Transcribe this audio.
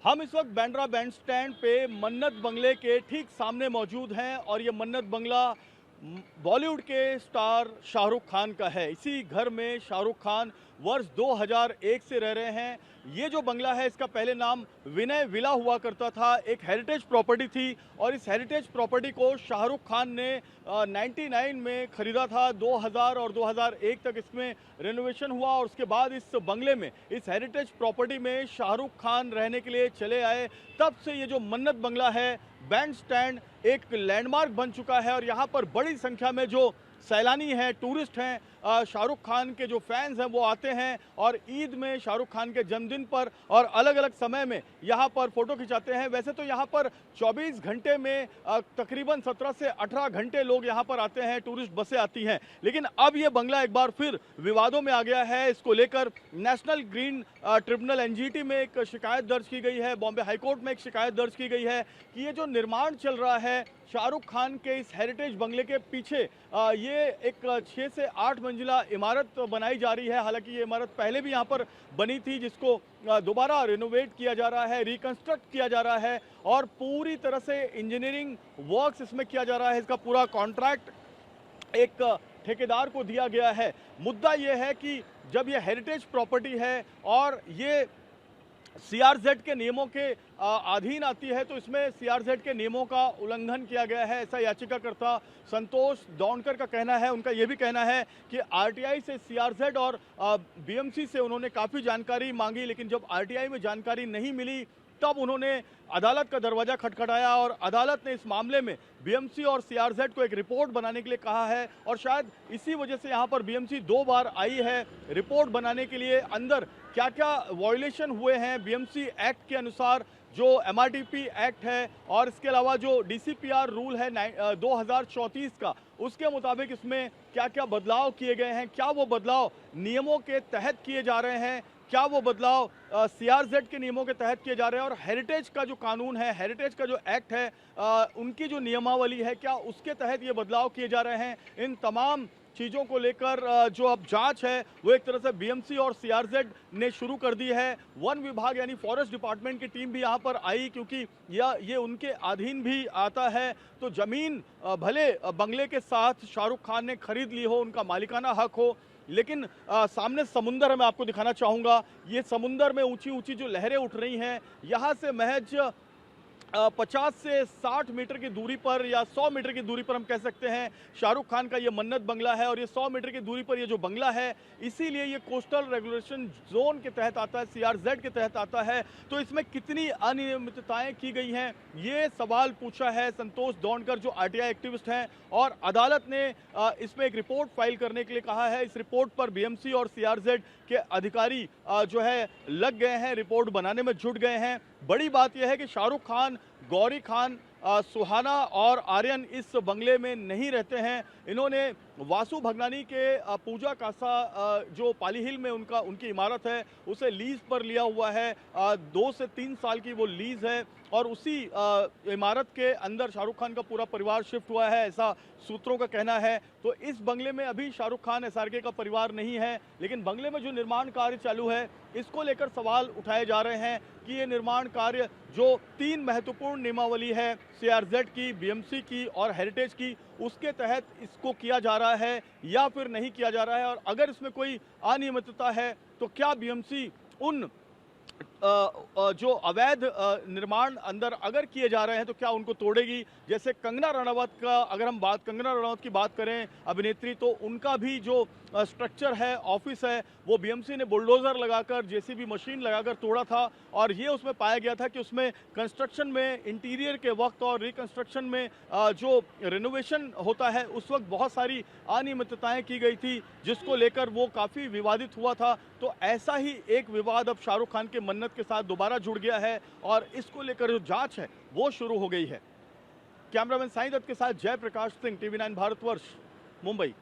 हम इस वक्त बांद्रा बैंडस्टैंड पे मन्नत बंगले के ठीक सामने मौजूद हैं और ये मन्नत बंगला बॉलीवुड के स्टार शाहरुख खान का है। इसी घर में शाहरुख खान वर्ष 2001 से रह रहे हैं। ये जो बंगला है इसका पहले नाम विनय विला हुआ करता था, एक हेरिटेज प्रॉपर्टी थी और इस हेरिटेज प्रॉपर्टी को शाहरुख खान ने 99 में खरीदा था। 2000 और 2001 तक इसमें रेनोवेशन हुआ और उसके बाद इस बंगले में, इस हेरिटेज प्रॉपर्टी में शाहरुख खान रहने के लिए चले आए। तब से ये जो मन्नत बंगला है बैंड स्टैंड एक लैंडमार्क बन चुका है और यहाँ पर बड़ी संख्या में जो सैलानी हैं, टूरिस्ट हैं, शाहरुख खान के जो फैंस हैं वो आते हैं और ईद में, शाहरुख खान के जन्मदिन पर और अलग अलग समय में यहाँ पर फोटो खिंचाते हैं। वैसे तो यहाँ पर 24 घंटे में तकरीबन 17 से 18 घंटे लोग यहाँ पर आते हैं, टूरिस्ट बसें आती हैं। लेकिन अब ये बंगला एक बार फिर विवादों में आ गया है। इसको लेकर नेशनल ग्रीन ट्रिब्यूनल एनजीटी में एक शिकायत दर्ज की गई है, बॉम्बे हाईकोर्ट में एक शिकायत दर्ज की गई है कि ये जो निर्माण चल रहा है शाहरुख खान के इस हेरिटेज बंगले के पीछे, ये एक 6 से 8 मंजिला इमारत बनाई जा रही है। हालांकि ये इमारत पहले भी यहाँ पर बनी थी जिसको दोबारा रिनोवेट किया जा रहा है, रिकंस्ट्रक्ट किया जा रहा है और पूरी तरह से इंजीनियरिंग वर्क्स इसमें किया जा रहा है। इसका पूरा कॉन्ट्रैक्ट एक ठेकेदार को दिया गया है। मुद्दा यह है कि जब ये हेरिटेज प्रॉपर्टी है और ये सीआरजेड के नियमों के अधीन आती है तो इसमें सीआरजेड के नियमों का उल्लंघन किया गया है, ऐसा याचिकाकर्ता संतोष दौंडकर का कहना है। उनका यह भी कहना है कि आरटीआई से सीआरजेड और बीएमसी से उन्होंने काफ़ी जानकारी मांगी, लेकिन जब आरटीआई में जानकारी नहीं मिली तब उन्होंने अदालत का दरवाजा खटखटाया और अदालत ने इस मामले में बीएमसी और सीआरजेड को एक रिपोर्ट बनाने के लिए कहा है और शायद इसी वजह से यहाँ पर बीएमसी 2 बार आई है रिपोर्ट बनाने के लिए। अंदर क्या क्या वायलेशन हुए हैं बीएमसी एक्ट के अनुसार, जो एमआरटीपी एक्ट है और इसके अलावा जो डीसीपीआर रूल है 2034 का, उसके मुताबिक इसमें क्या क्या बदलाव किए गए हैं, क्या वो बदलाव नियमों के तहत किए जा रहे हैं, क्या वो बदलाव सीआरजेड के नियमों के तहत किए जा रहे हैं और हेरिटेज का जो कानून है, हेरिटेज का जो एक्ट है, उनकी जो नियमावली है, क्या उसके तहत ये बदलाव किए जा रहे हैं। इन तमाम चीज़ों को लेकर जो अब जांच है वो एक तरह से बीएमसी और सीआरजेड ने शुरू कर दी है। वन विभाग यानी फॉरेस्ट डिपार्टमेंट की टीम भी यहाँ पर आई क्योंकि ये उनके अधीन भी आता है। तो जमीन भले बंगले के साथ शाहरुख खान ने खरीद ली हो, उनका मालिकाना हक हो, लेकिन सामने समुंदर है, मैं आपको दिखाना चाहूँगा। ये समुंदर में ऊंची ऊंची जो लहरें उठ रही हैं, यहाँ से महज 50 से 60 मीटर की दूरी पर या 100 मीटर की दूरी पर हम कह सकते हैं शाहरुख खान का ये मन्नत बंगला है और ये 100 मीटर की दूरी पर ये जो बंगला है इसीलिए ये कोस्टल रेगुलेशन जोन के तहत आता है, सीआरजेड के तहत आता है। तो इसमें कितनी अनियमितताएं की गई हैं ये सवाल पूछा है संतोष दौंडकर जो आरटीआई एक्टिविस्ट हैं और अदालत ने इसमें एक रिपोर्ट फाइल करने के लिए कहा है। इस रिपोर्ट पर बीएमसी और सीआरजेड के अधिकारी जो है लग गए हैं, रिपोर्ट बनाने में जुट गए हैं। बड़ी बात यह है कि शाहरुख खान, गौरी खान, सुहाना और आर्यन इस बंगले में नहीं रहते हैं। इन्होंने वासु भगनानी के पूजा कासा जो पाली हिल में उनकी इमारत है उसे लीज पर लिया हुआ है। 2 से 3 साल की वो लीज है और उसी इमारत के अंदर शाहरुख खान का पूरा परिवार शिफ्ट हुआ है, ऐसा सूत्रों का कहना है। तो इस बंगले में अभी शाहरुख खान, एसआरके का परिवार नहीं है, लेकिन बंगले में जो निर्माण कार्य चालू है इसको लेकर सवाल उठाए जा रहे हैं कि ये निर्माण कार्य जो 3 महत्वपूर्ण नियमावली है, सीआरजेड की, बीएमसी की और हेरिटेज की, उसके तहत इसको किया जा रहा है या फिर नहीं किया जा रहा है और अगर इसमें कोई अनियमितता है तो क्या बीएमसी उन जो अवैध निर्माण अंदर अगर किए जा रहे हैं तो क्या उनको तोड़ेगी। जैसे कंगना रनावत का, अगर हम कंगना रनावत की बात करें अभिनेत्री, तो उनका भी जो स्ट्रक्चर है, ऑफिस है, वो बीएमसी ने बुलडोजर लगाकर, जेसीबी मशीन लगाकर तोड़ा था और ये उसमें पाया गया था कि उसमें कंस्ट्रक्शन में, इंटीरियर के वक्त और रिकंस्ट्रक्शन में जो रिनोवेशन होता है उस वक्त बहुत सारी अनियमितताएं की गई थी जिसको लेकर वो काफ़ी विवादित हुआ था। तो ऐसा ही एक विवाद अब शाहरुख खान के मन्नत के साथ दोबारा जुड़ गया है और इसको लेकर जो जांच है वो शुरू हो गई है। कैमरामैन साईं दत्त के साथ जयप्रकाश सिंह, टीवी 9 भारतवर्ष, मुंबई।